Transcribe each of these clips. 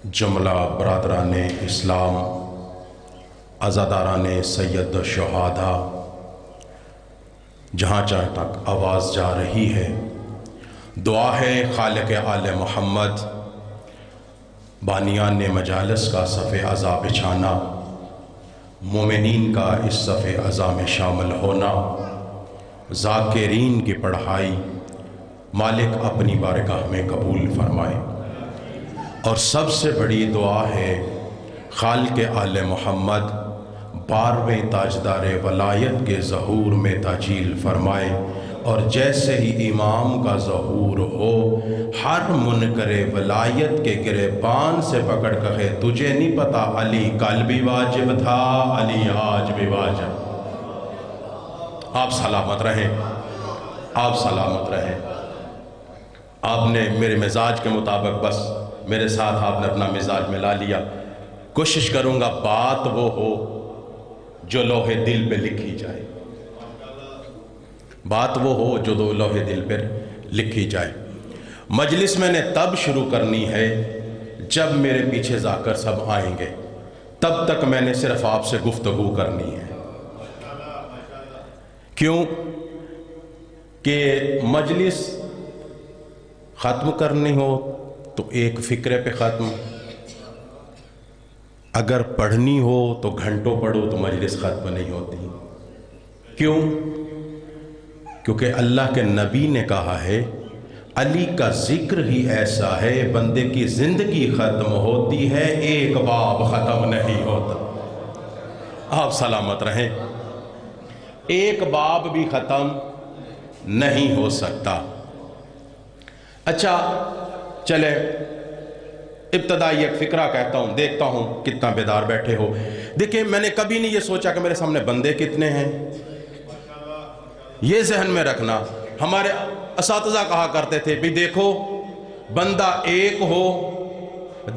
جملہ برادران اسلام، عزاداران سید الشہداء، جہاں جہاں تک آواز جا رہی ہے، دعا ہے خالق آل محمد بانیان مجالس کا صف عزا بچھانا، مومنین کا اس صف عزا میں شامل ہونا، ذاکرین کی پڑھائی مالک اپنی بارگاہ میں قبول فرمائے۔ اور سب سے بڑی دعا ہے خالق آل محمد 12ویں تاجدار ولایت کے ظہور میں تاجیل فرمائے، اور جیسے ہی امام کا ظہور ہو ہر منکر ولایت کے گریبان سے پکڑ کہے تجھے نہیں پتا علی کل بھی واجب تھا، علی آج بھی واجب۔ آپ سلامت رہیں، آپ سلامت رہیں۔ آپ نے میرے مزاج کے مطابق بس میرے ساتھ آپ نے اپنا مزاج ملا لیا۔ کوشش کروں گا بات وہ ہو جو لوح دل پہ لکھی جائے، بات وہ ہو جو لوح دل پہ لکھی جائے۔ مجلس میں نے تب شروع کرنی ہے جب میرے پیچھے ذاکر سب آئیں گے، تب تک میں نے صرف آپ سے گفتگو کرنی ہے۔ کیوں کہ مجلس ختم کرنی ہو تو ایک فکرے پہ ختم، اگر پڑھنی ہو تو گھنٹوں پڑھو تو مجلس ختم نہیں ہوتی۔ کیوں؟ کیونکہ اللہ کے نبی نے کہا ہے علی کا ذکر ہی ایسا ہے بندے کی زندگی ختم ہوتی ہے ایک باب ختم نہیں ہوتا۔ آپ سلامت رہیں، ایک باب بھی ختم نہیں ہو سکتا۔ اچھا چلے ابتدائی ایک فکرہ کہتا ہوں، دیکھتا ہوں کتنا بیدار بیٹھے ہو۔ دیکھیں میں نے کبھی نہیں یہ سوچا کہ میرے سامنے بندے کتنے ہیں، یہ ذہن میں رکھنا۔ ہمارے اساتذہ کہا کرتے تھے بھی دیکھو بندہ ایک ہو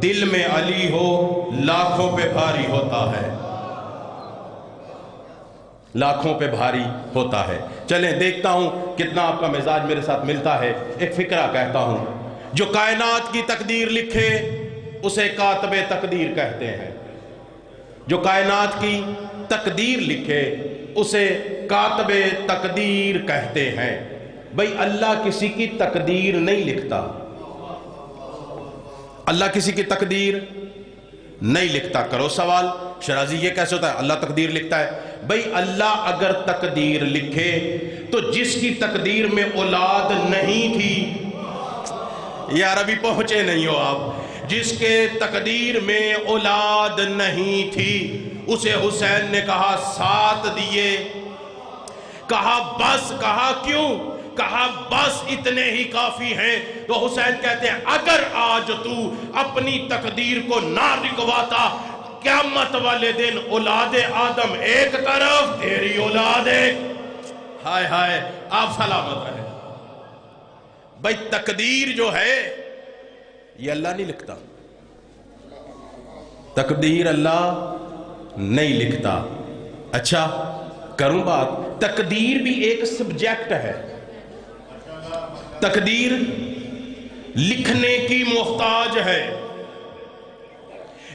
دل میں علی ہو لاکھوں پہ بھاری ہوتا ہے، لاکھوں پہ بھاری ہوتا ہے۔ چلیں دیکھتا ہوں کتنا آپ کا مزاج میرے ساتھ ملتا ہے۔ ایک فکرہ کہتا ہوں، جو کائنات کی تقدیر لکھے اسے کاتب تقدیر کہتے ہیں، جو کائنات کی تقدیر لکھے اسے کاتب تقدیر کہتے ہیں۔ بھئی اللہ کسی کی تقدیر نہیں لکھتا، اللہ کسی کی تقدیر نہیں لکھتا۔ کرو سوال شرازی یہ کیسے ہوتا ہے اللہ تقدیر لکھتا ہے؟ بھئی اللہ اگر تقدیر لکھے تو جس کی تقدیر میں اولاد نہیں تھی، یار ابھی پہنچے نہیں ہو آپ، جس کے تقدیر میں اولاد نہیں تھی اسے حسین نے کہا 7 دیے، کہا بس، کہا کیوں؟ کہا بس اتنے ہی کافی ہیں۔ تو حسین کہتے ہیں اگر آج تو اپنی تقدیر کو نہ لکھواتا قیامت والے دن اولاد آدم ایک طرف تیری اولاد ایک۔ ہائے ہائے، آپ سلامت رہے۔ بھئی تقدیر جو ہے یہ اللہ نہیں لکھتا، تقدیر اللہ نہیں لکھتا۔ اچھا کروں بات، تقدیر بھی ایک سبجیکٹ ہے، تقدیر لکھنے کی محتاج ہے،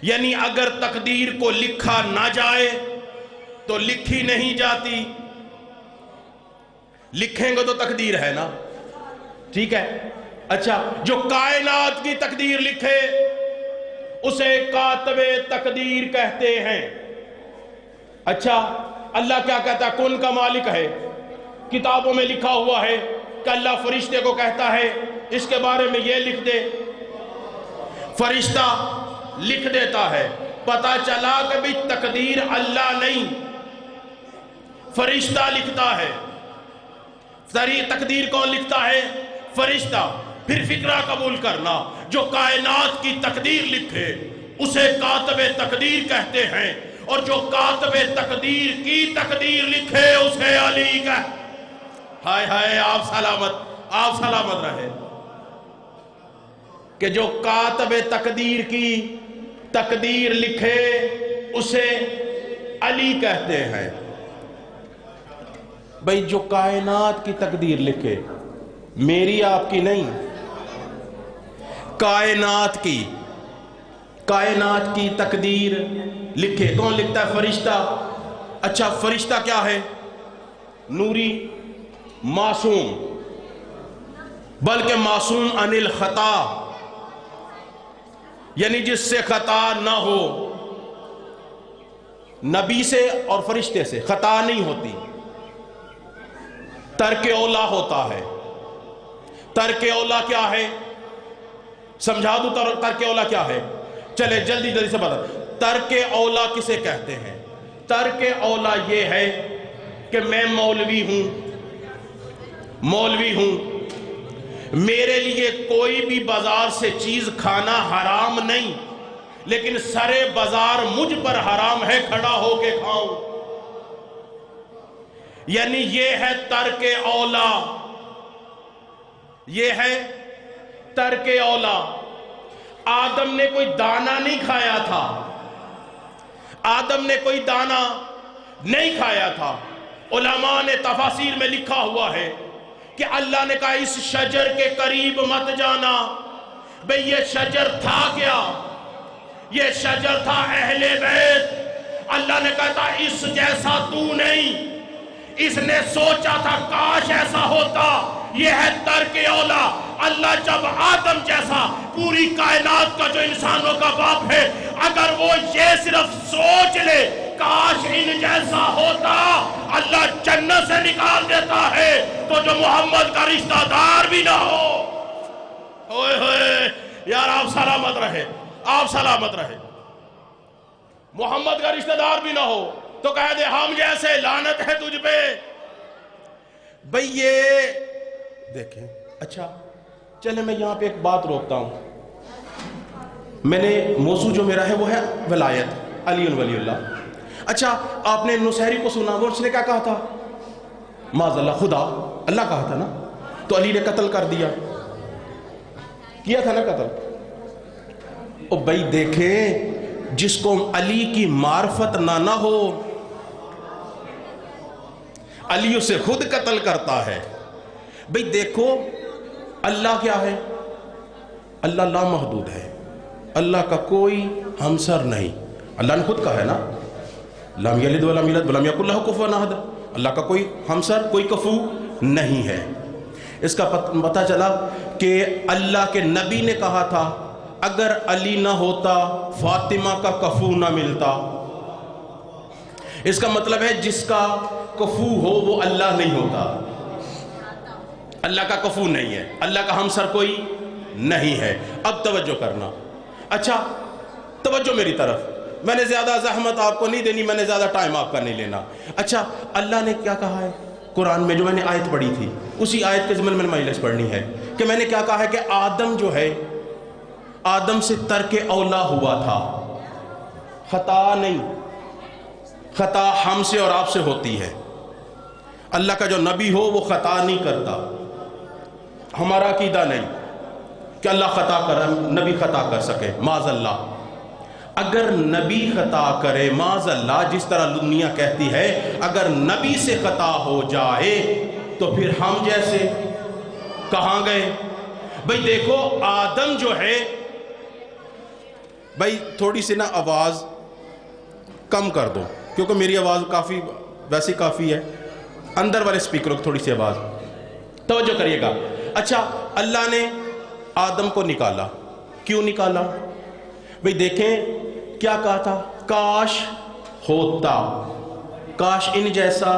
یعنی اگر تقدیر کو لکھا نہ جائے تو لکھی نہیں جاتی، لکھیں گے تو تقدیر ہے نا، ٹھیک ہے۔ اچھا جو کائنات کی تقدیر لکھے اسے کاتب تقدیر کہتے ہیں۔ اچھا اللہ کیا کہتا ہے؟ کن کا مالک ہے، کتابوں میں لکھا ہوا ہے کہ اللہ فرشتے کو کہتا ہے اس کے بارے میں یہ لکھ دے، فرشتہ لکھ دیتا ہے۔ پتا چلا کہ بھی تقدیر اللہ نہیں فرشتہ لکھتا ہے۔ تقدیر کون لکھتا ہے؟ فرشتہ۔ پھر فکرہ قبول کرنا، جو کائنات کی تقدیر لکھے اسے کاتب تقدیر کہتے ہیں، اور جو کاتب تقدیر کی تقدیر لکھے اسے علی کا۔ ہائے ہائے، آپ سلامت رہے۔ کہ جو کاتب تقدیر کی تقدیر لکھے اسے علی کہتے ہیں۔ بھئی جو کائنات کی تقدیر لکھے، میری آپ کی نہیں، کائنات کی، کائنات کی تقدیر لکھے. کون لکھتا ہے؟ فرشتہ. اچھا فرشتہ کیا ہے؟ نوری، معصوم، بلکہ معصوم عن الخطا، یعنی جس سے خطا نہ ہو. نبی سے اور فرشتے سے خطا نہیں ہوتی، ترک اولا ہوتا ہے. ترک اولا کیا ہے؟ سمجھا دوں ترک اولا کیا ہے؟ چلے جلدی جلدی سے بتا. ترک اولا کسے کہتے ہیں؟ ترک اولا یہ ہے کہ میں مولوی ہوں، میرے لیے کوئی بھی بازار سے چیز کھانا حرام نہیں، لیکن سرے بازار مجھ پر حرام ہے، کھڑا ہو کے کھاؤں. یعنی یہ ہے ترک اولا، یہ ہے ترک اولا. آدم نے کوئی دانہ نہیں کھایا تھا، آدم نے کوئی دانہ نہیں کھایا تھا. علماء نے تفاسیر میں لکھا ہوا ہے کہ اللہ نے کہا اس شجر کے قریب مت جانا. بھئی یہ شجر تھا کیا؟ یہ شجر تھا اہل بیت. اللہ نے کہا تھا اس جیسا تو نہیں. اس نے سوچا تھا کاش ایسا ہوتا. یہ ہے ترک اولا. اللہ جب آدم جیسا پوری کائنات کا جو انسانوں کا باپ ہے، اگر وہ یہ صرف سوچ لے کاش ان جیسا ہوتا، اللہ جنت سے نکال دیتا ہے. تو جو محمد کا رشتہ دار بھی نہ ہو، ہوئے ہوئے یار آپ سلامت رہے، آپ سلامت رہے، محمد کا رشتہ دار بھی نہ ہو تو کہہ دے ہم جیسے لعنت ہے تجھ پہ. بھئی یہ دیکھیں. اچھا چلے میں یہاں پہ ایک بات روکتا ہوں. میں نے موضوع جو میرا ہے وہ ہے ولایت، علی ولی اللہ. اچھا آپ نے نصیری کو سنا، وہ اس نے کیا کہا تھا؟ معاذ اللہ، خدا اللہ کہا تھا نا. تو علی نے قتل کر دیا، کیا تھا نا قتل. او بھئی دیکھیں جس کو علی کی معرفت نہ ہو، علی اسے خود قتل کرتا ہے. بھئی دیکھو اللہ کیا ہے؟ اللہ لامحدود ہے، اللہ کا کوئی ہمسر نہیں. اللہ نے خود کہا ہے نا لم یلد ولم یولد ولم یکن لہ کفوا احد. اللہ کا کوئی ہمسر، کوئی کفو نہیں ہے. اس کا پتہ چلا کہ اللہ کے نبی نے کہا تھا اگر علی نہ ہوتا فاطمہ کا کفو نہ ملتا. اس کا مطلب ہے جس کا کفو ہو وہ اللہ نہیں ہوتا. اللہ کا کفو نہیں ہے، اللہ کا ہمسر کوئی نہیں ہے. اب توجہ کرنا. اچھا توجہ میری طرف، میں نے زیادہ زحمت آپ کو نہیں دینی، میں نے زیادہ ٹائم آپ کا نہیں لینا. اچھا اللہ نے کیا کہا ہے قرآن میں؟ جو میں نے آیت پڑھی تھی اسی آیت کے ضمن میں مجلس پڑھنی ہے کہ میں نے کیا کہا ہے کہ آدم جو ہے، آدم سے ترک اولا ہوا تھا. خطا نہیں، خطا ہم سے اور آپ سے ہوتی ہے. اللہ کا جو نبی ہو وہ خطا نہیں کرتا. ہمارا عقیدہ نہیں کہ اللہ خطا کر، نبی خطا کر سکے، معاذ اللہ. اگر نبی خطا کرے، معاذ اللہ، جس طرح دنیا کہتی ہے اگر نبی سے خطا ہو جائے تو پھر ہم جیسے کہاں گئے؟ بھئی دیکھو آدم جو ہے، بھئی تھوڑی سی نا آواز کم کر دو کیونکہ میری آواز کافی ویسی کافی ہے. اندر والے سپیکروں کو تھوڑی سی آواز توجہ کریے گا. اچھا اللہ نے آدم کو نکالا، کیوں نکالا؟ بھئی دیکھیں کیا کہا تھا؟ کاش ہوتا، کاش ان جیسا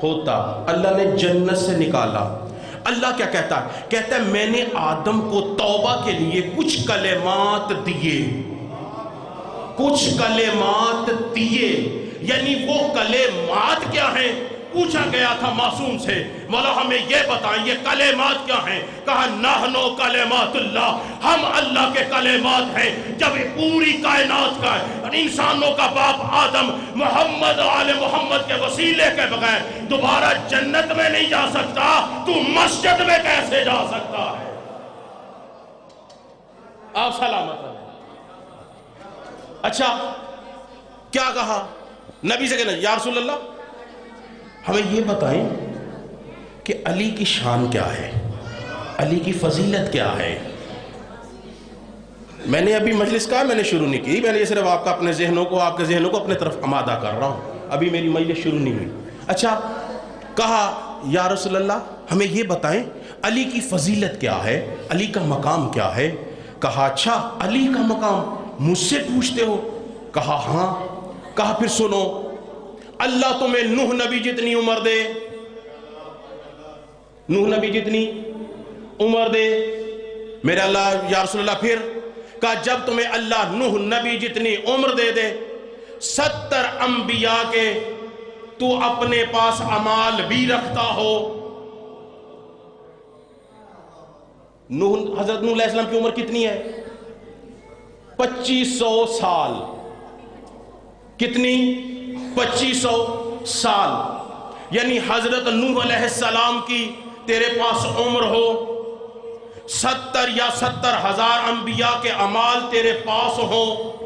ہوتا. اللہ نے جنت سے نکالا. اللہ کیا کہتا ہے؟ کہتا ہے میں نے آدم کو توبہ کے لیے کچھ کلمات دیے، کچھ کلمات دیے. یعنی وہ کلمات کیا ہیں؟ پوچھا گیا تھا معصوم سے مولا ہمیں یہ بتائیں یہ کلمات کیا ہیں؟ کہا نحنو کلمات اللہ، ہم اللہ کے کلمات ہیں. جب پوری کائنات کا انسانوں کا باپ آدم محمد آل محمد کے وسیلے کے بغیر دوبارہ جنت میں نہیں جا سکتا، تو مسجد میں کیسے جا سکتا ہے؟ آپ سلامت رہے. اچھا کیا کہا نبی سے؟ کہنا یا رسول اللہ ہمیں یہ بتائیں کہ علی کی شان کیا ہے، علی کی فضیلت کیا ہے. میں نے ابھی مجلس کا میں نے شروع نہیں کی، میں نے صرف آپ کا اپنے ذہنوں کو، آپ کے ذہنوں کو اپنے طرف آمادہ کر رہا ہوں، ابھی میری مجلس شروع نہیں ہوئی۔ اچھا، کہا یا رسول اللہ ہمیں یہ بتائیں علی کی فضیلت کیا ہے، علی کا مقام کیا ہے؟ کہا اچھا علی کا مقام مجھ سے پوچھتے ہو؟ کہا ہاں۔ کہا پھر سنو، اللہ تمہیں نوح نبی جتنی عمر دے، نوح نبی جتنی عمر دے میرے اللہ یا رسول اللہ، پھر کہا جب تمہیں اللہ نوح نبی جتنی عمر دے دے، 70 انبیاء کے تو اپنے پاس اعمال بھی رکھتا ہو۔ حضرت نوح علیہ السلام کی عمر کتنی ہے؟ 2500 سال۔ کتنی؟ 2500 سال۔ یعنی حضرت نوح علیہ السلام کی تیرے پاس عمر ہو، 70 یا 70,000 انبیاء کے اعمال تیرے پاس ہوں،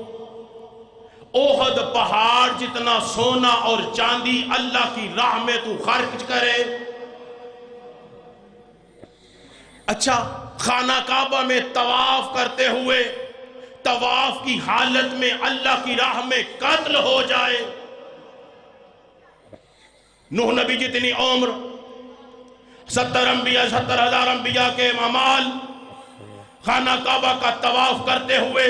احد پہاڑ جتنا سونا اور چاندی اللہ کی راہ میں تو خرچ کرے۔ اچھا، خانہ کعبہ میں طواف کرتے ہوئے طواف کی حالت میں اللہ کی راہ میں قتل ہو جائے۔ نوح نبی جتنی عمر، 70,000 انبیاء کے اعمال، خانہ کعبہ کا طواف کرتے ہوئے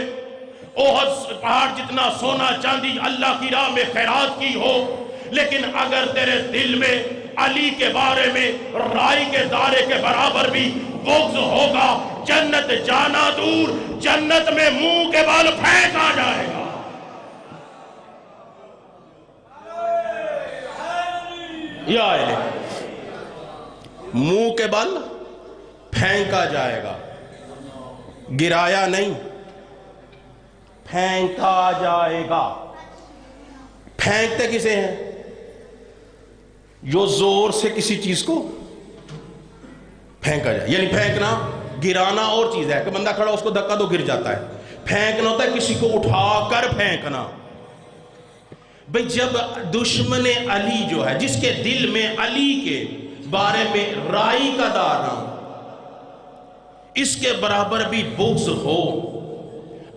احد پہاڑ جتنا سونا چاندی اللہ کی راہ میں خیرات کی ہو، لیکن اگر تیرے دل میں علی کے بارے میں رائی کے دارے کے برابر بھی بغض ہوگا، جنت جانا دور، جنت میں منہ کے بال پھینکا جائے گا۔ یا الہ، منہ کے بال پھینکا جائے گا، گرایا نہیں، پھینکا جائے گا۔ پھینکتے کسے ہیں؟ جو زور سے کسی چیز کو پھینکا جائے، یعنی پھینکنا، گرانا اور چیز ہے کہ بندہ کھڑا اس کو دھکا دو گر جاتا ہے، پھینکنا ہوتا ہے کسی کو اٹھا کر پھینکنا۔ بھئی جب دشمن علی جو ہے، جس کے دل میں علی کے بارے میں رائی کا دارا اس کے برابر بھی بغض ہو،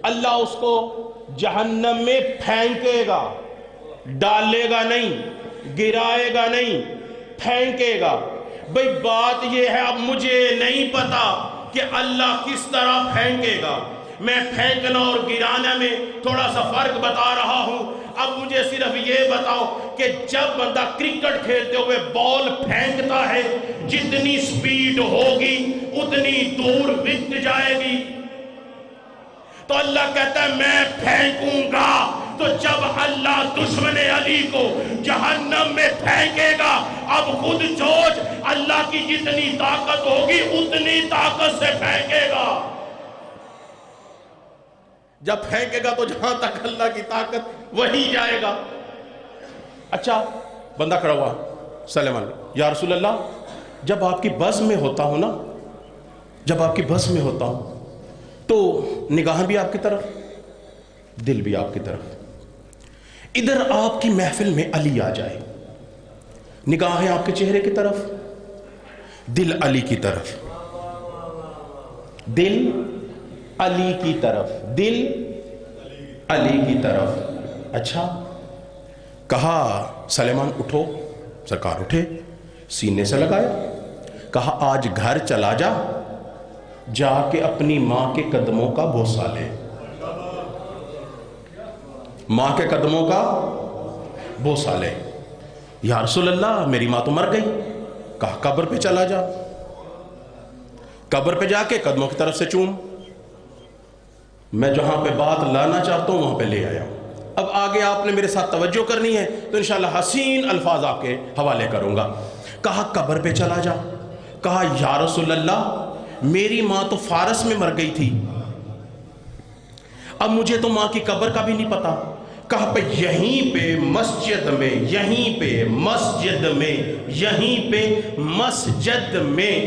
اللہ اس کو جہنم میں پھینکے گا، ڈالے گا نہیں، گرائے گا نہیں، پھینکے گا۔ بھئی بات یہ ہے، اب مجھے نہیں پتا کہ اللہ کس طرح پھینکے گا، میں پھینکنا اور گرانا میں تھوڑا سا فرق بتا رہا ہوں۔ اب مجھے صرف یہ بتاؤ کہ جب بندہ کرکٹ کھیلتے ہوئے بال پھینکتا ہے، جتنی سپیڈ ہوگی اتنی دور وکٹ جائے گی، تو اللہ کہتا ہے میں پھینکوں گا۔ تو جب اللہ دشمن علی کو جہنم میں پھینکے گا، اب خود سوچ اللہ کی جتنی طاقت ہوگی اتنی طاقت سے پھینکے گا۔ جب پھینکے گا تو جہاں تک اللہ کی طاقت وہی جائے گا۔ اچھا، بندہ کھڑا ہوا، سلام علیکم یا رسول اللہ، جب آپ کی بس میں ہوتا ہوں نا، جب آپ کی بس میں ہوتا ہوں تو نگاہ بھی آپ کی طرف، دل بھی آپ کی طرف۔ ادھر آپ کی محفل میں علی آ جائے، نگاہیں آپ کے چہرے کی طرف، دل علی کی طرف، دل علی کی طرف، دل علی کی طرف۔ اچھا، کہا سلیمان اٹھو، سرکار اٹھے، سینے سے لگایا، کہا آج گھر چلا جا، جا کے اپنی ماں کے قدموں کا بوسہ لے، ماں کے قدموں کا بوسہ لے۔ یا رسول اللہ میری ماں تو مر گئی۔ کہا قبر پہ چلا جا، قبر پہ جا کے قدموں کی طرف سے چوم، میں جہاں پہ بات لانا چاہتا ہوں وہاں پہ لے آیا ہوں۔ اب آگے آپ نے میرے ساتھ توجہ کرنی ہے تو انشاءاللہ حسین الفاظ آپ کے حوالے کروں گا۔ کہا قبر پہ چلا جا، کہا یا رسول اللہ میری ماں تو فارس میں مر گئی تھی، اب مجھے تو ماں کی قبر کا بھی نہیں پتا۔ کہا پہ یہیں پہ مسجد میں، یہیں پہ مسجد میں، یہیں پہ مسجد میں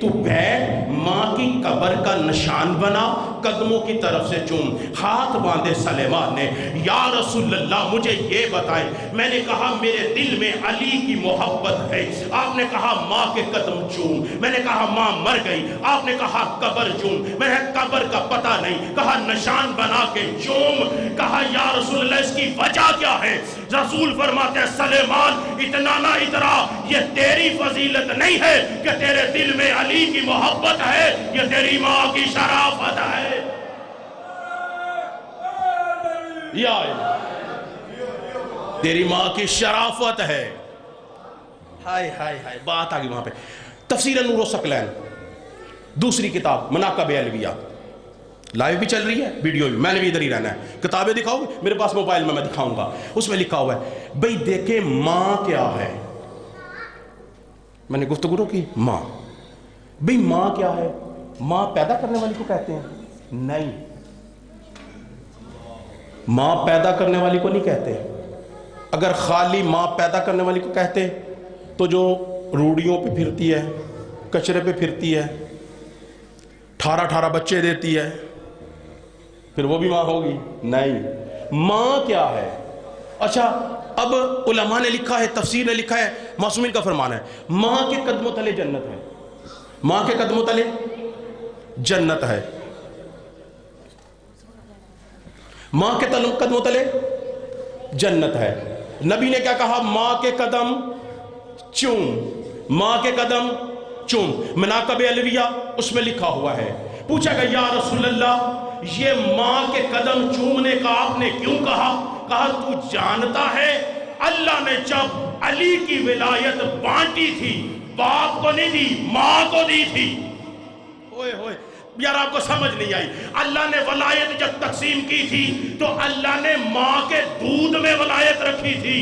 تو بیٹھ، ماں کی قبر کا نشان بنا، قدموں کی طرف سے چوم. ہاتھ باندھے سلیمان نے, یا رسول اللہ مجھے یہ بتائیں. میں نے کہا میرے دل میں علی کی محبت ہے. آپ نے کہا ماں کے قدم چوم. میں نے کہا ماں مر گئی. آپ نے کہا قبر چوم. میں نے قبر کا پتہ نہیں. کہا نشان بنا کے چوم. کہا یا رسول اللہ اس کی وجہ کیا ہے؟ رسول فرماتے ہیں سلیمان اتنا نہ اترا, یہ تیری فضیلت نہیں ہے کہ تیرے دل میں علی کی محبت ہے, یہ تیری ماں کی شرافت ہے. یا تیری ماں کی شرافت ہے. ہائے ہائے ہائے, بات آگئی وہاں پہ. تفسیر نور الثقلین دوسری کتاب مناقب علویہ لائیو بھی چل رہی ہے, ویڈیو بھی. میں نے بھی ادھر ہی رہنا ہے. کتابیں دکھاؤ گے میرے پاس موبائل میں دکھاؤں گا. اس میں لکھا ہوا ہے بھئی دیکھیں ماں کیا ہے. میں نے گفتگو کی ماں, بھئی ماں کیا ہے؟ ماں پیدا کرنے والی کو کہتے ہیں؟ نہیں, ماں پیدا کرنے والی کو نہیں کہتے. اگر خالی ماں پیدا کرنے والی کو کہتے تو جو روڑیوں پہ پھرتی ہے, کچرے پہ پھرتی ہے, 18 بچے دیتی ہے, پھر وہ بھی ماں ہوگی؟ نہیں. ماں کیا ہے؟ اچھا اب علماء نے لکھا ہے, تفسیر نے لکھا ہے, معصومین کا فرمان ہے ماں کے قدموں تلے جنت ہے. ماں کے قدموں تلے جنت ہے. ماں کے قدموں تلے جنت ہے. نبی نے کیا کہا؟ ماں کے قدم چوم, ماں کے قدم چوم. مناقب علویہ اس میں لکھا ہوا ہے. پوچھا گیا یا رسول اللہ یہ ماں کے قدم چومنے کا آپ نے کیوں کہا؟ کہا تو جانتا ہے اللہ نے جب علی کی ولایت بانٹی تھی باپ کو نہیں دی, ماں کو دی تھی. ہوئے ہوئے یار آپ کو سمجھ نہیں آئی. اللہ نے ولایت جب تقسیم کی تھی تو اللہ نے ماں کے دودھ میں ولایت رکھی تھی,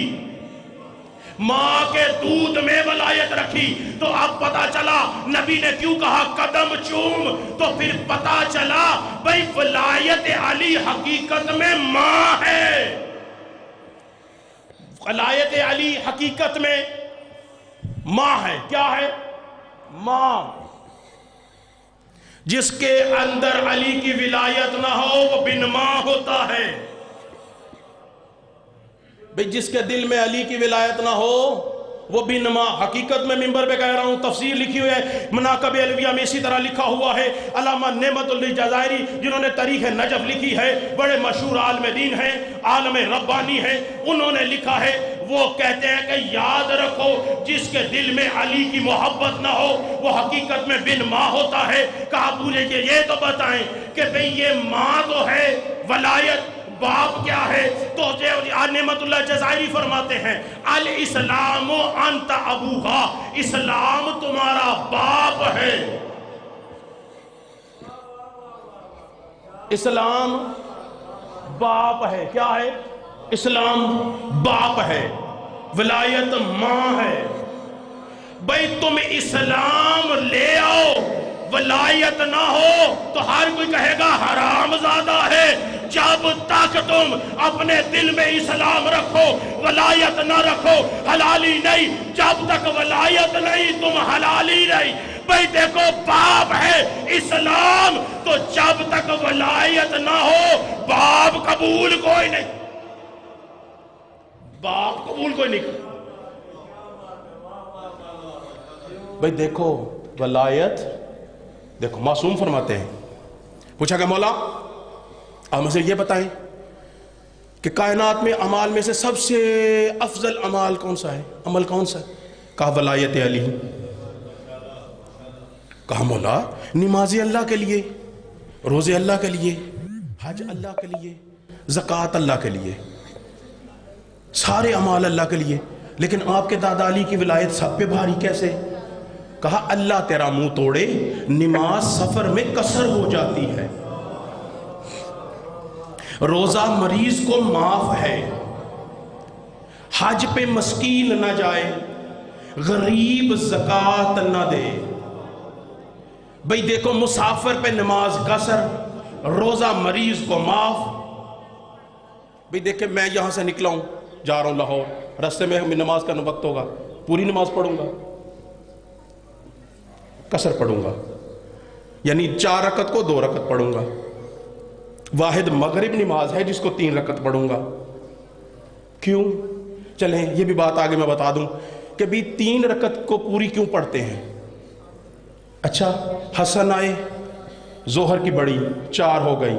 ماں کے دودھ میں ولایت رکھی. تو اب پتا چلا نبی نے کیوں کہا قدم چوم, تو پھر پتا چلا بھئی ولایت علی حقیقت میں ماں ہے. ولایت علی حقیقت میں ماں ہے. کیا ہے؟ ماں. جس کے اندر علی کی ولایت نہ ہو وہ بن ماں ہوتا ہے. بھئی جس کے دل میں علی کی ولایت نہ ہو وہ بن ماں. حقیقت میں منبر پہ کہہ رہا ہوں, تفسیر لکھی ہوئی ہے مناقب علویہ میں اسی طرح لکھا ہوا ہے. علامہ نعمت اللہ جزائری جنہوں نے تاریخ نجف لکھی ہے, بڑے مشہور عالم دین ہیں, عالم ربانی ہیں, انہوں نے لکھا ہے وہ کہتے ہیں کہ یاد رکھو جس کے دل میں علی کی محبت نہ ہو وہ حقیقت میں بن ماں ہوتا ہے. کہا پوچھے کہ یہ تو بتائیں کہ بھئی یہ ماں تو ہے, ولایت باپ کیا ہے؟ تو نعمت اللہ جزائری فرماتے ہیں الاسلام انت ابوہا, اسلام تمہارا باپ ہے. اسلام باپ ہے. کیا ہے؟ اسلام باپ ہے, ولایت ماں ہے. بھئی تم اسلام لے آؤ, ولایت نہ ہو تو ہر کوئی کہے گا حرام زادہ ہے. جب تک تم اپنے دل میں اسلام رکھو ولایت نہ رکھو حلالی نہیں. جب تک ولایت نہیں تم حلالی نہیں. بھئی دیکھو باپ ہے اسلام, تو جب تک ولایت نہ ہو باپ قبول کوئی نہیں, باپ قبول کوئی نہیں. بھئی دیکھو ولایت, دیکھو معصوم فرماتے ہیں. پوچھا کہ مولا آپ مجھے یہ بتائیں کہ کائنات میں اعمال میں سے سب سے افضل عمل کون سا ہے, عمل کون سا ہے؟ کہا ولایت علی. کہا مولا نمازی اللہ کے لیے, روزے اللہ کے لیے, حج اللہ کے لیے, زکوٰۃ اللہ کے لیے, سارے اعمال اللہ کے لیے, لیکن آپ کے دادا علی کی ولایت سب پہ بھاری کیسے؟ کہا اللہ تیرا منہ توڑے, نماز سفر میں قصر ہو جاتی ہے, روزہ مریض کو معاف ہے, حج پہ مسکین نہ جائے, غریب زکوٰۃ نہ دے. بھئی دیکھو مسافر پہ نماز قصر, روزہ مریض کو معاف. بھئی دیکھیں میں یہاں سے نکلا ہوں, جا رہا ہوں لاہور, رستے میں نماز کا وقت ہوگا, پوری نماز پڑھوں گا, قصر پڑھوں گا, یعنی 4 رکعت کو 2 رکعت پڑھوں گا. واحد مغرب نماز ہے جس کو 3 رکعت پڑھوں گا. کیوں؟ چلیں یہ بھی بات آگے میں بتا دوں کہ بھی 3 رکعت کو پوری کیوں پڑھتے ہیں. اچھا حسن آئے، ظہر کی بڑی 4 ہو گئی،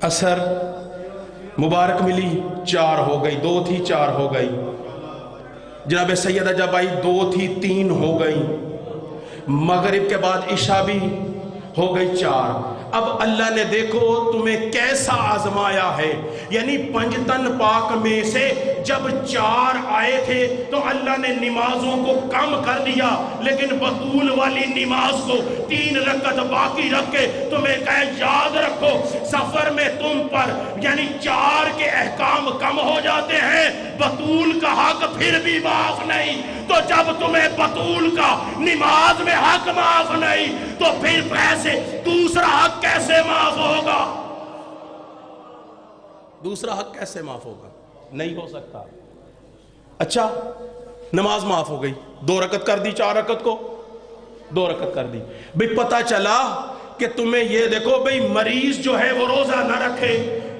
عصر مبارک ملی 4 ہو گئی، 2 تھی 4 ہو گئی، جناب سیدہ جب آئی 2 تھی 3 ہو گئی، مغرب کے بعد عشاء بھی ہو گئی 4. اب اللہ نے دیکھو تمہیں کیسا آزمایا ہے، یعنی پنجتن پاک میں سے جب 4 آئے تھے تو اللہ نے نمازوں کو کم کر دیا، لیکن بطول والی نماز کو 3 رکعت باقی رکھ کے تمہیں کہے یاد رکھو سفر میں تم پر یعنی 4 کے احکام کم ہو جاتے ہیں، بطول کا حق پھر بھی معاف نہیں. تو جب تمہیں بطول کا نماز میں حق معاف نہیں تو پھر پیسے دوسرا حق کیسے معاف ہوگا؟ دوسرا حق کیسے معاف ہوگا؟ نہیں ہو سکتا. اچھا نماز معاف ہو گئی، 2 رکعت کر دی، 4 رکعت کو 2 رکعت کر دی. بھئی پتہ چلا کہ تمہیں یہ دیکھو بھئی مریض جو ہے وہ روزہ نہ رکھے،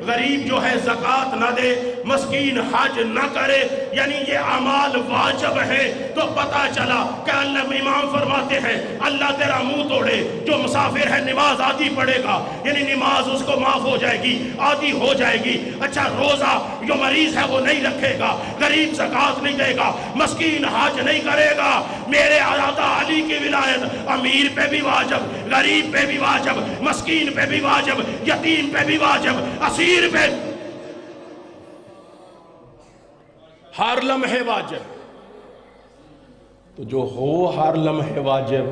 غریب جو ہے زکوٰۃ نہ دے، مسکین حج نہ کرے، یعنی یہ اعمال واجب ہے. تو پتہ چلا کہ اللہ امام فرماتے ہیں اللہ تیرا منہ توڑے، جو مسافر ہے نماز آدھی پڑھے گا، یعنی نماز اس کو معاف ہو جائے گی، آدھی ہو جائے گی. اچھا روزہ جو مریض ہے وہ نہیں رکھے گا، غریب زکوٰۃ نہیں دے گا، مسکین حج نہیں کرے گا. میرے آقا علی کی ولایت امیر پہ بھی واجب، غریب پہ بھی واجب، مسکین پہ بھی واجب، یتیم پہ بھی واجب، اسیر پہ ہر لمحے واجب. تو جو ہو ہر لمحے واجب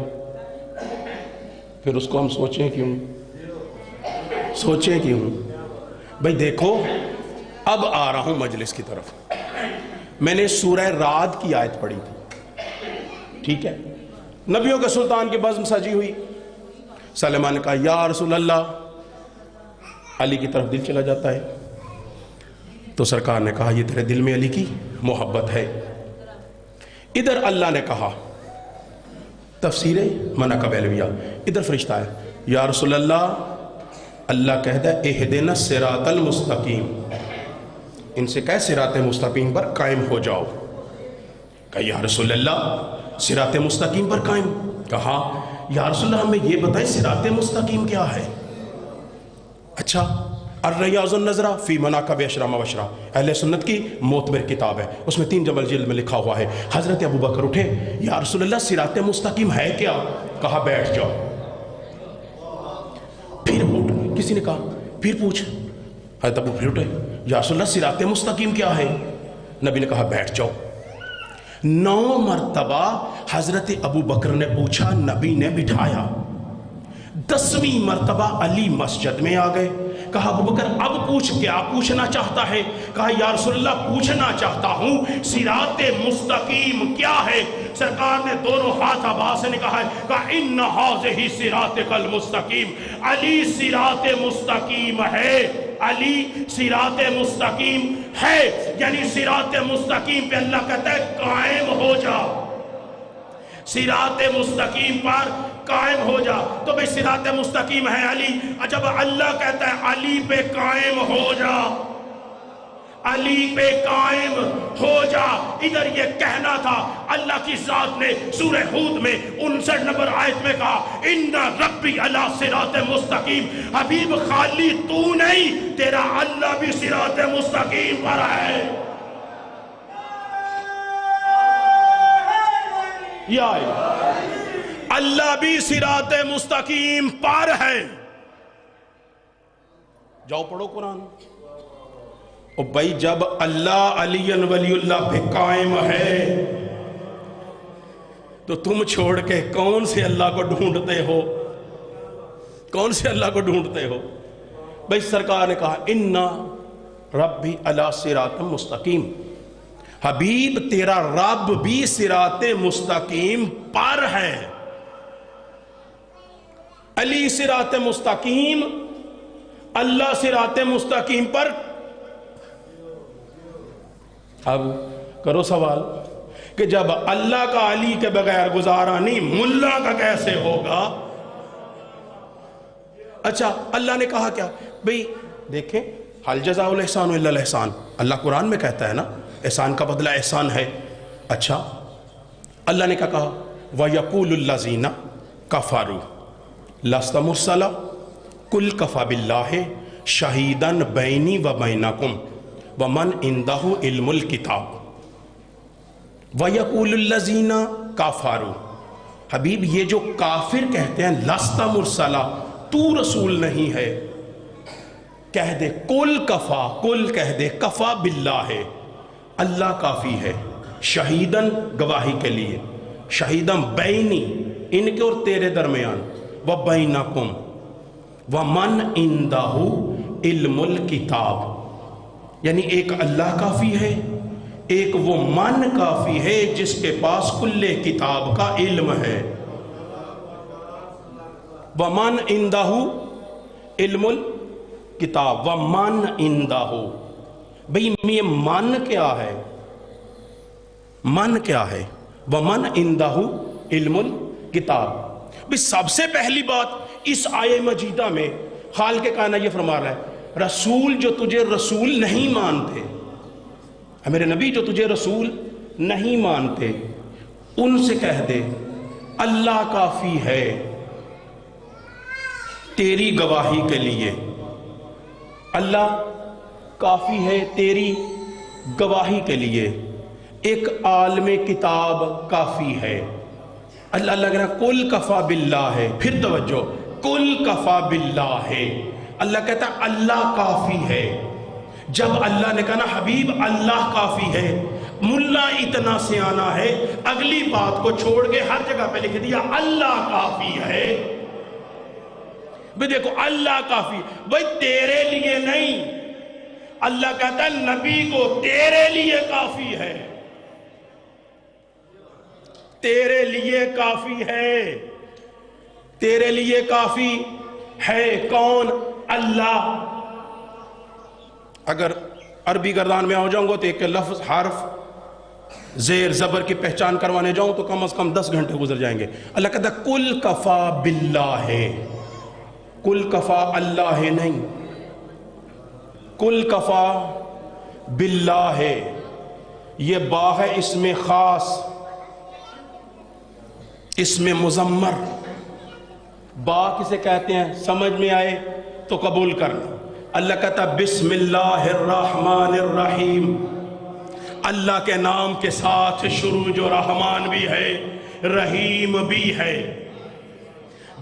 پھر اس کو ہم سوچیں کیوں؟ بھئی دیکھو اب آ رہا ہوں مجلس کی طرف. میں نے سورہ رعد کی آیت پڑھی تھی، ٹھیک ہے، نبیوں کے سلطان کی بزم سجی ہوئی. سلیمان نے کہا یا رسول اللہ، علی کی طرف دل چلا جاتا ہے. تو سرکار نے کہا یہ تیرے دل میں علی کی محبت ہے. ادھر اللہ نے کہا تفسیر مناقب علویہ، ادھر فرشتہ ہے یا رسول اللہ، اللہ کہتا ہے اہدنا الصراط المستقیم، ان سے کہے صراط مستقیم پر قائم ہو جاؤ. کہا یا رسول اللہ صراط مستقیم پر قائم. کہا یا رسول اللہ ہمیں یہ بتائیں صراط مستقیم کیا ہے. اچھا الریاض النظرہ فی مناقب اشرام وشرا اہل سنت کی معتبر کتاب ہے، اس میں 3 جلد میں لکھا ہوا ہے. حضرت ابو بکر اٹھے یا رسول اللہ صراط مستقیم ہے کیا؟ کہا بیٹھ جاؤ. پھر اٹھ، کسی نے کہا پھر پوچھ. حضرت ابو پھر اٹھے یا رسول اللہ صراط مستقیم کیا ہے؟ نبی نے کہا بیٹھ جاؤ. 9 مرتبہ حضرت ابو بکر نے پوچھا، نبی نے بٹھایا. 10ویں مرتبہ علی مسجد میں آ گئے. کہا ابو بکر اب پوچھ، کیا پوچھنا چاہتا ہے؟ کہا یا رسول اللہ پوچھنا چاہتا ہوں صراط مستقیم کیا ہے. سرکار نے دونوں ہاتھ عباس سے نکالا ہے، کہا ان ھذہ صراطک المستقیم، علی صراط مستقیم ہے، علی صراط مستقیم ہے. یعنی صراط مستقیم پہ اللہ کہتا ہے قائم ہو جا، صراط مستقیم پر قائم ہو جا. تو بھئی صراط مستقیم ہے علی. جب اللہ کہتا ہے علی پہ قائم ہو جا، علی پہ قائم ہو جا، ادھر یہ کہنا تھا. اللہ کی ذات نے سورہ ہود میں 59 نمبر آیت میں کہا ان ربی علی صراط مستقیم. حبیب خالی تو نہیں، تیرا اللہ بھی صراط مستقیم پر ہے. یا اللہ بھی صراط مستقیم پر ہے. جاؤ پڑھو قرآن. اور بھائی جب اللہ علی ولی اللہ پہ قائم ہے تو تم چھوڑ کے کون سے اللہ کو ڈھونڈتے ہو؟ کون سے اللہ کو ڈھونڈتے ہو؟ بھائی سرکار نے کہا ان ربی علی صراط مستقیم. حبیب تیرا رب بھی صراط مستقیم پر ہے. علی صراط مستقیم، اللہ صراط مستقیم پر. اب کرو سوال کہ جب اللہ کا علی کے بغیر گزارا نہیں، ملا کا کیسے ہوگا؟ اچھا اللہ نے کہا کیا بھئی دیکھیں حل جزاء الاحسان الا الاحسان، اللہ قرآن میں کہتا ہے نا احسان کا بدلہ احسان ہے. اچھا اللہ نے کیا کہا وَيَقُولُ الَّذِينَ كَفَرُوا لَسْتَ مُرْسَلًا قُلْ كَفَى بِاللَّهِ شَهِيدًا بَيْنِي وَبَيْنَكُمْ وَمَنْ عِندَهُ عِلْمُ الْكِتَابِ. وَيَقُولُ الَّذِينَ كَفَرُوا، حبیب یہ جو کافر کہتے ہیں لَسْتَ مُرْسَلًا تو رسول نہیں ہے، کہہ دے قُلْ كَفَى، قُلْ کہہ دے کفا باللہ، اللہ کافی ہے، شہیدن گواہی کے لیے، شہیدن بینی ان کے اور تیرے درمیان، وبینکم ومن عندہ علم الکتاب، یعنی ایک اللہ کافی ہے، ایک وہ من کافی ہے جس کے پاس کل کتاب کا علم ہے. ومن عندہ علم الکتاب ومن عندہ، بھئی یہ من کیا ہے؟ من کیا ہے؟ ومن عندہ علم الکتاب. بھئی سب سے پہلی بات اس آیہ مجیدہ میں خالق کائنات یہ فرما رہا ہے رسول جو تجھے رسول نہیں مانتے، میرے نبی جو تجھے رسول نہیں مانتے ان سے کہہ دے اللہ کافی ہے تیری گواہی کے لیے، اللہ کافی ہے تیری گواہی کے لیے، ایک عالم کتاب کافی ہے. اللہ کہہ رہا کل کفا باللہ ہے، پھر توجہ کل کفا باللہ ہے، اللہ کہتا ہے اللہ کافی ہے. جب اللہ نے کہا نا حبیب اللہ کافی ہے، ملا اتنا سیانا ہے اگلی بات کو چھوڑ کے ہر جگہ پہ لکھ دیا اللہ کافی ہے. بھئی دیکھو اللہ کافی، بھئی تیرے لیے نہیں، اللہ کہتا ہے نبی کو تیرے لیے کافی ہے، تیرے لیے کافی ہے، تیرے لیے کافی ہے. کون؟ اللہ. اگر عربی گردان میں آ جاؤں گا تو ایک لفظ حرف زیر زبر کی پہچان کروانے جاؤں تو کم از کم 10 گھنٹے گزر جائیں گے. اللہ کہتا ہے کل کفا باللہ ہے، کل کفا اللہ ہے نہیں، کل کفا باللہ ہے. یہ با ہے اس میں خاص، اس میں مضمر. با کسے کہتے ہیں سمجھ میں آئے تو قبول کرنا. اللہ کہتا ہے بسم اللہ الرحمن الرحیم، اللہ کے نام کے ساتھ شروع جو رحمان بھی ہے رحیم بھی ہے.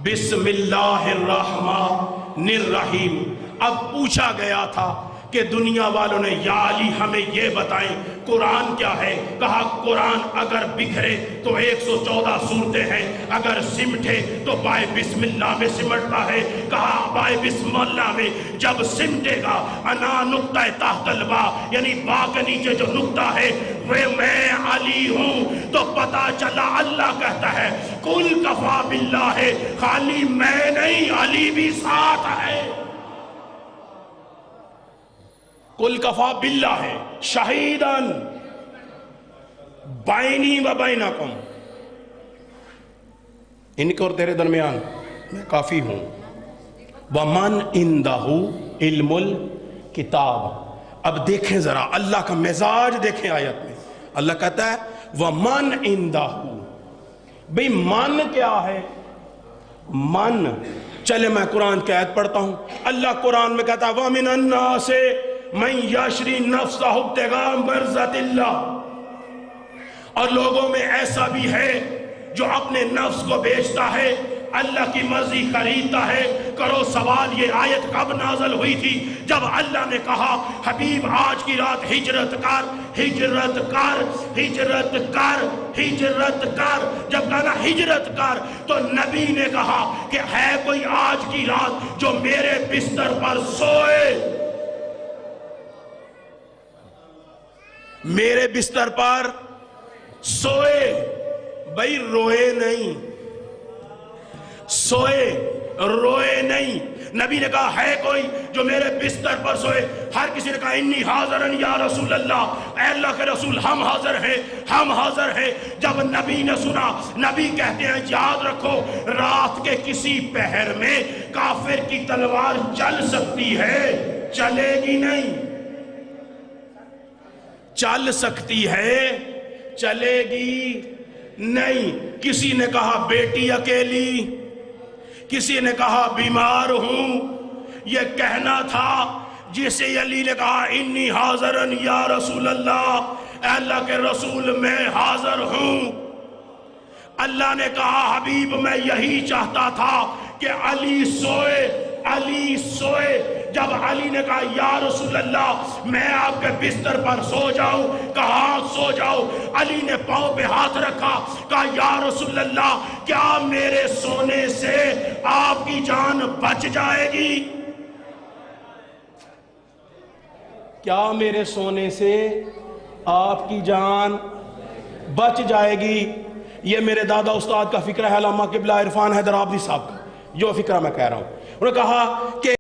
بسم اللہ الرحمن الرحیم. اب پوچھا گیا تھا کہ دنیا والوں نے یا علی ہمیں یہ بتائیں قرآن کیا ہے؟ کہا قرآن اگر بکھرے تو 114 صورتیں ہیں، اگر سمٹے تو بائے بسم اللہ میں سمٹتا ہے. کہا بائے بسم اللہ میں جب سمٹے گا انا نقطہ تحت البا، یعنی با کے نیچے جو نقطہ ہے وہ میں علی ہوں، تو پتا چلا اللہ کہتا ہے کل کفا باللہ ہے، خالی میں نہیں علی بھی ساتھ ہے. کل کفا باللہ ہے شہیدن بینی و بینکم، ان کے اور تیرے درمیان میں کافی ہوں. ومن عندہ علم الکتاب. اب دیکھیں ذرا اللہ کا مزاج دیکھیں آیت میں. اللہ کہتا ہے ومن عندہ. بھئی من کیا ہے؟ من چلے میں قرآن کی آیت پڑھتا ہوں. اللہ قرآن میں کہتا ہے وَمِنَ النَّاسِ مَن یشری نفسہ ابتغاء مرضات اللہ، اور لوگوں میں ایسا بھی ہے جو اپنے نفس کو بیچتا ہے اللہ کی مرضی خریدتا ہے. کرو سوال یہ آیت کب نازل ہوئی تھی؟ جب اللہ نے کہا حبیب آج کی رات ہجرت کر، ہجرت کر، ہجرت کر، ہجرت کر. جب کہا ہجرت کر تو نبی نے کہا کہ ہے کوئی آج کی رات جو میرے بستر پر سوئے، میرے بستر پر سوئے. بھئی روئے نہیں، سوئے روئے نہیں. نبی نے کہا ہے کوئی جو میرے بستر پر سوئے؟ ہر کسی نے کہا انی حاضرن یا رسول اللہ، اے اللہ کے رسول ہم حاضر ہیں، ہم حاضر ہیں. جب نبی نے سنا، نبی کہتے ہیں یاد رکھو رات کے کسی پہر میں کافر کی تلوار چل سکتی ہے، چلے گی نہیں، چل سکتی ہے، چلے گی نہیں۔ کسی نے کہا بیٹی اکیلی، کسی نے کہا بیمار ہوں، یہ کہنا تھا جسے علی نے کہا انی حاضرن یا رسول اللہ، اے اللہ کے رسول میں حاضر ہوں۔ اللہ نے کہا حبیب میں یہی چاہتا تھا کہ علی سوئے، علی سوئے۔ جب علی نے کہا یا رسول اللہ میں آپ کے بستر پر سو جاؤں، کہا سو جاؤ۔ علی نے پاؤں پہ ہاتھ رکھا، کہا یا رسول اللہ کیا میرے سونے سے آپ کی جان بچ جائے گی؟ کیا میرے سونے سے آپ کی جان بچ جائے گی؟ یہ میرے دادا استاد کا فکرہ ہے، علامہ قبلہ عرفان حیدر آبادی صاحب کا، جو فکرہ میں کہہ رہا ہوں۔ انہوں نے کہا کہ